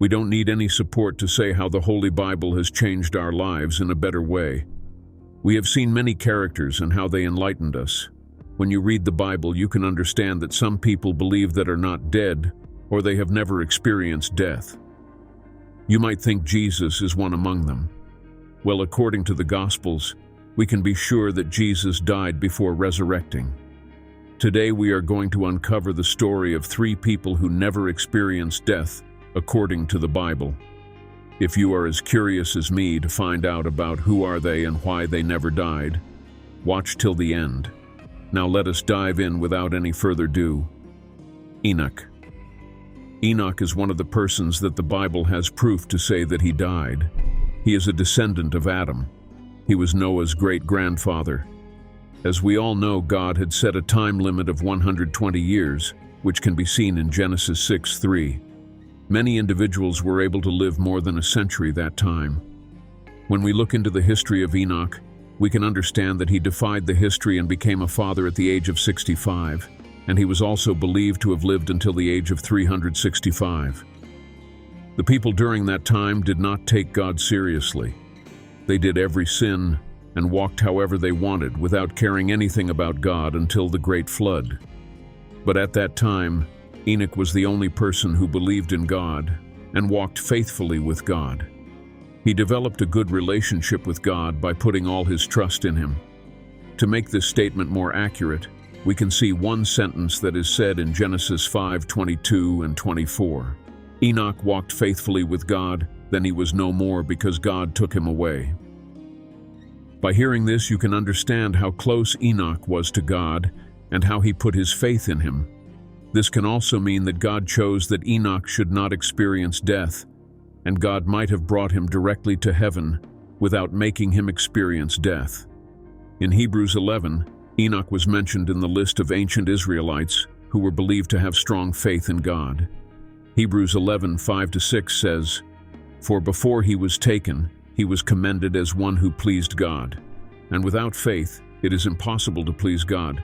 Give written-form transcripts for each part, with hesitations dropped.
We don't need any support to say how the Holy Bible has changed our lives in a better way. We have seen many characters and how they enlightened us. When you read the Bible, you can understand that some people believe that are not dead, or they have never experienced death. You might think Jesus is one among them. Well, according to the Gospels, we can be sure that Jesus died before resurrecting. Today we are going to uncover the story of 3 people who never experienced death, according to the Bible. If you are as curious as me to find out about who are they and why they never died, watch till the end. Now let us dive in without any further ado. Enoch. Enoch is one of the persons that the Bible has proof to say that he died. He is a descendant of Adam. He was Noah's great-grandfather. As we all know, God had set a time limit of 120 years, which can be seen in Genesis.His 3. Many individuals were able to live more than a century that time. When we look into the history of Enoch, we can understand that he defied the history and became a father at the age of 65, and he was also believed to have lived until the age of 365. The people during that time did not take God seriously. They did every sin and walked however they wanted without caring anything about God until the great flood. But at that time, Enoch was the only person who believed in God and walked faithfully with God. He developed a good relationship with God by putting all his trust in him. To make this statement more accurate, we can see one sentence that is said in Genesis 5:22 and 24. Enoch walked faithfully with God, then he was no more because God took him away. By hearing this, you can understand how close Enoch was to God and how he put his faith in him. This can also mean that God chose that Enoch should not experience death, and God might have brought him directly to heaven without making him experience death. In Hebrews 11, Enoch was mentioned in the list of ancient Israelites who were believed to have strong faith in God. Hebrews 11:5-6 says, "For before he was taken, he was commended as one who pleased God. And without faith, it is impossible to please God,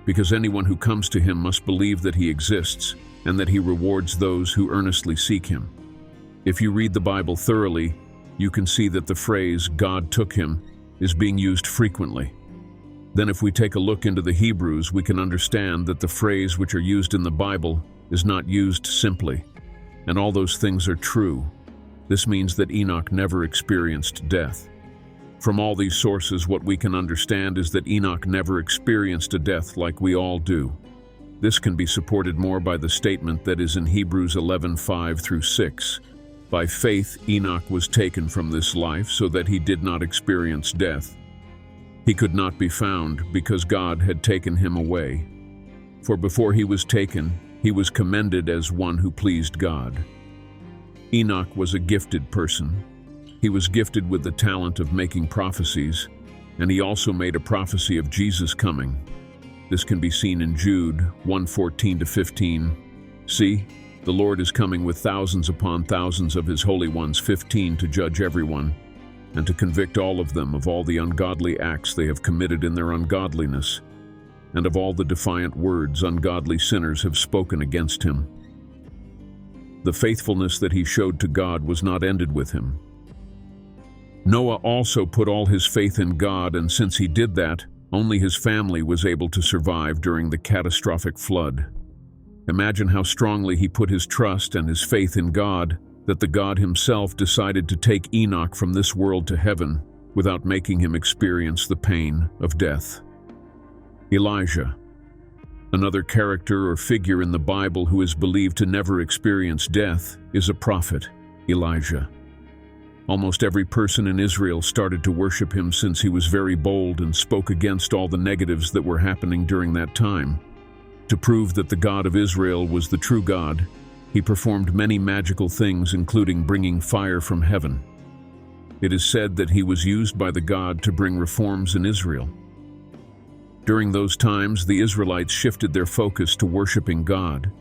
because anyone who comes to him must believe that he exists and that he rewards those who earnestly seek him." If you read the Bible thoroughly, you can see that the phrase, "God took him," is being used frequently. Then if we take a look into the Hebrews, we can understand that the phrase which are used in the Bible is not used simply. And all those things are true. This means that Enoch never experienced death. From all these sources, what we can understand is that Enoch never experienced a death like we all do. This can be supported more by the statement that is in Hebrews 11:5-6. By faith, Enoch was taken from this life so that he did not experience death. He could not be found because God had taken him away. For before he was taken, he was commended as one who pleased God. Enoch was a gifted person. He was gifted with the talent of making prophecies, and he also made a prophecy of Jesus coming. This can be seen in Jude 1:14-15. "See, the Lord is coming with thousands upon thousands of his holy ones, 15, to judge everyone, and to convict all of them of all the ungodly acts they have committed in their ungodliness, and of all the defiant words ungodly sinners have spoken against him." The faithfulness that he showed to God was not ended with him. Noah also put all his faith in God, and since he did that, only his family was able to survive during the catastrophic flood. Imagine how strongly he put his trust and his faith in God, that the God himself decided to take Enoch from this world to heaven without making him experience the pain of death. Elijah. Another character or figure in the Bible who is believed to never experience death is a prophet, Elijah. Almost every person in Israel started to worship him since he was very bold and spoke against all the negatives that were happening during that time. To prove that the God of Israel was the true God, he performed many magical things, including bringing fire from heaven. It is said that he was used by the God to bring reforms in Israel. During those times, the Israelites shifted their focus to worshiping God.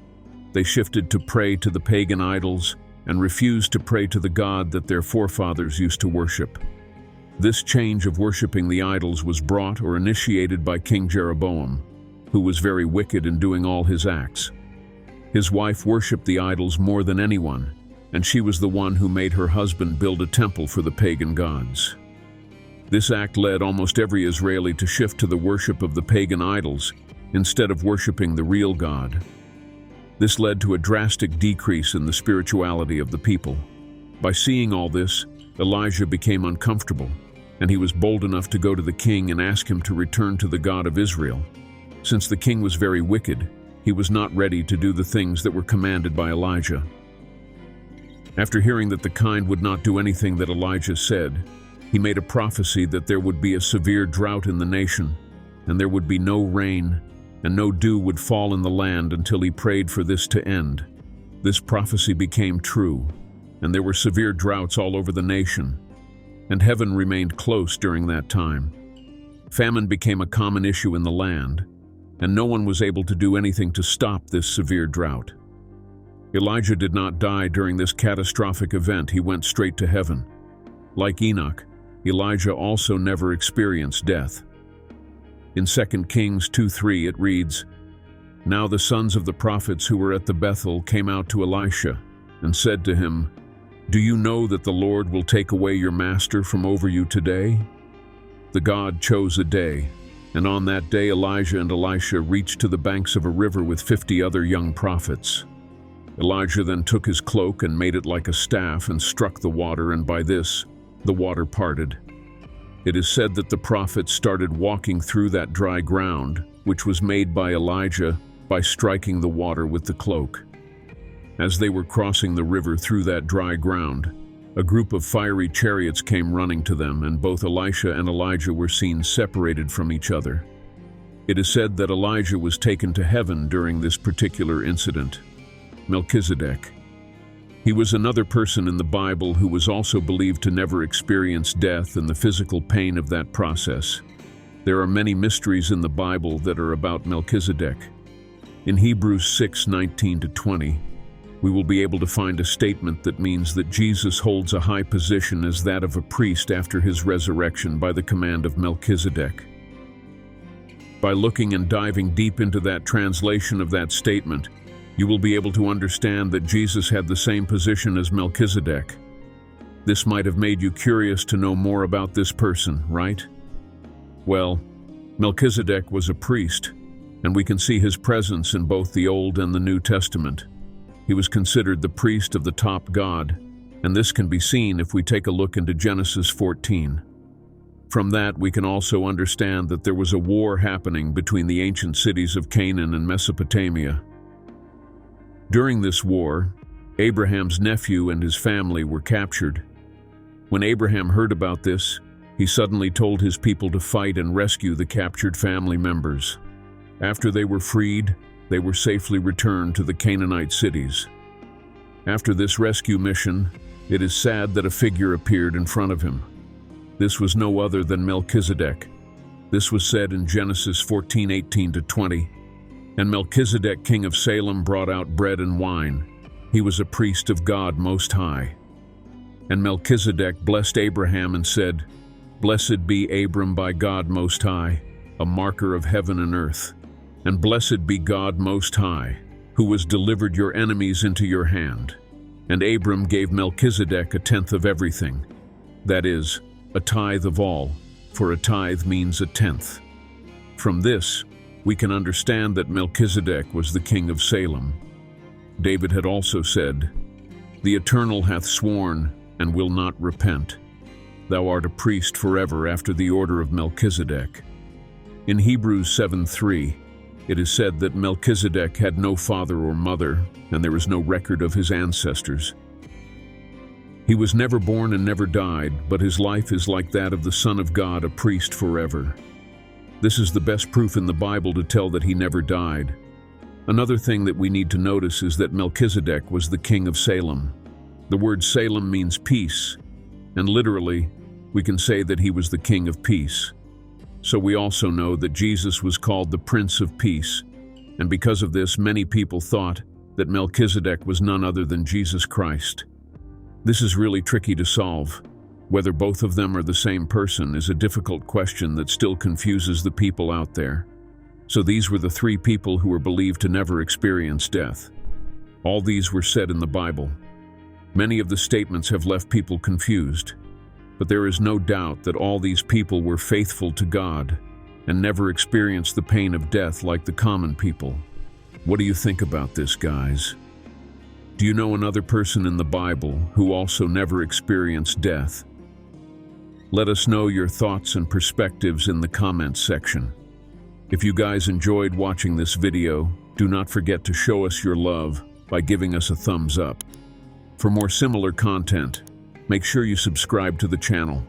They shifted to pray to the pagan idols and refused to pray to the God that their forefathers used to worship. This change of worshiping the idols was brought or initiated by King Jeroboam, who was very wicked in doing all his acts. His wife worshipped the idols more than anyone, and she was the one who made her husband build a temple for the pagan gods. This act led almost every Israeli to shift to the worship of the pagan idols instead of worshiping the real God. This led to a drastic decrease in the spirituality of the people. By seeing all this, Elijah became uncomfortable, and he was bold enough to go to the king and ask him to return to the God of Israel. Since the king was very wicked, he was not ready to do the things that were commanded by Elijah. After hearing that the kind would not do anything that Elijah said, he made a prophecy that there would be a severe drought in the nation, and there would be no rain, and no dew would fall in the land until he prayed for this to end. This prophecy became true, and there were severe droughts all over the nation, and heaven remained closed during that time. Famine became a common issue in the land, and no one was able to do anything to stop this severe drought. Elijah did not die during this catastrophic event. He went straight to heaven. Like Enoch, Elijah also never experienced death. In 2 Kings 2:3 it reads, "Now the sons of the prophets who were at the Bethel came out to Elisha and said to him, 'Do you know that the Lord will take away your master from over you today?' The God chose a day, and on that day Elijah and Elisha reached to the banks of a river with 50 other young prophets. Elijah then took his cloak and made it like a staff and struck the water, and by this, the water parted. It is said that the prophets started walking through that dry ground, which was made by Elijah by striking the water with the cloak. As they were crossing the river through that dry ground, a group of fiery chariots came running to them, and both Elisha and Elijah were seen separated from each other. It is said that Elijah was taken to heaven during this particular incident. Melchizedek. He was another person in the Bible who was also believed to never experience death and the physical pain of that process. There are many mysteries in the Bible that are about Melchizedek. In Hebrews 6:19-20, we will be able to find a statement that means that Jesus holds a high position as that of a priest after his resurrection by the command of Melchizedek. By looking and diving deep into that translation of that statement, you will be able to understand that Jesus had the same position as Melchizedek. This might have made you curious to know more about this person, right? Well, Melchizedek was a priest, and we can see his presence in both the Old and the New Testament. He was considered the priest of the top god, and this can be seen if we take a look into Genesis 14. From that, we can also understand that there was a war happening between the ancient cities of Canaan and Mesopotamia. During this war, Abraham's nephew and his family were captured. When Abraham heard about this, he suddenly told his people to fight and rescue the captured family members. After they were freed, they were safely returned to the Canaanite cities. After this rescue mission, it is sad that a figure appeared in front of him. This was no other than Melchizedek. This was said in Genesis 14:18-20. And Melchizedek, king of Salem, brought out bread and wine. He was a priest of God Most High. And Melchizedek blessed Abraham and said, "Blessed be Abram by God Most High, a marker of heaven and earth. And blessed be God Most High, who has delivered your enemies into your hand." And Abram gave Melchizedek a tenth of everything. That is, a tithe of all, for a tithe means a tenth. From this, we can understand that Melchizedek was the king of Salem. David had also said, "The Eternal hath sworn, and will not repent. Thou art a priest forever after the order of Melchizedek." In Hebrews 7:3, it is said that Melchizedek had no father or mother, and there is no record of his ancestors. He was never born and never died, but his life is like that of the Son of God, a priest forever. This is the best proof in the Bible to tell that he never died. Another thing that we need to notice is that Melchizedek was the king of Salem. The word Salem means peace, and literally, we can say that he was the king of peace. So we also know that Jesus was called the Prince of Peace, and because of this, many people thought that Melchizedek was none other than Jesus Christ. This is really tricky to solve. Whether both of them are the same person is a difficult question that still confuses the people out there. So these were the three people who were believed to never experience death. All these were said in the Bible. Many of the statements have left people confused, but there is no doubt that all these people were faithful to God and never experienced the pain of death like the common people. What do you think about this, guys? Do you know another person in the Bible who also never experienced death? Let us know your thoughts and perspectives in the comments section. If you guys enjoyed watching this video, do not forget to show us your love by giving us a thumbs up. For more similar content, make sure you subscribe to the channel.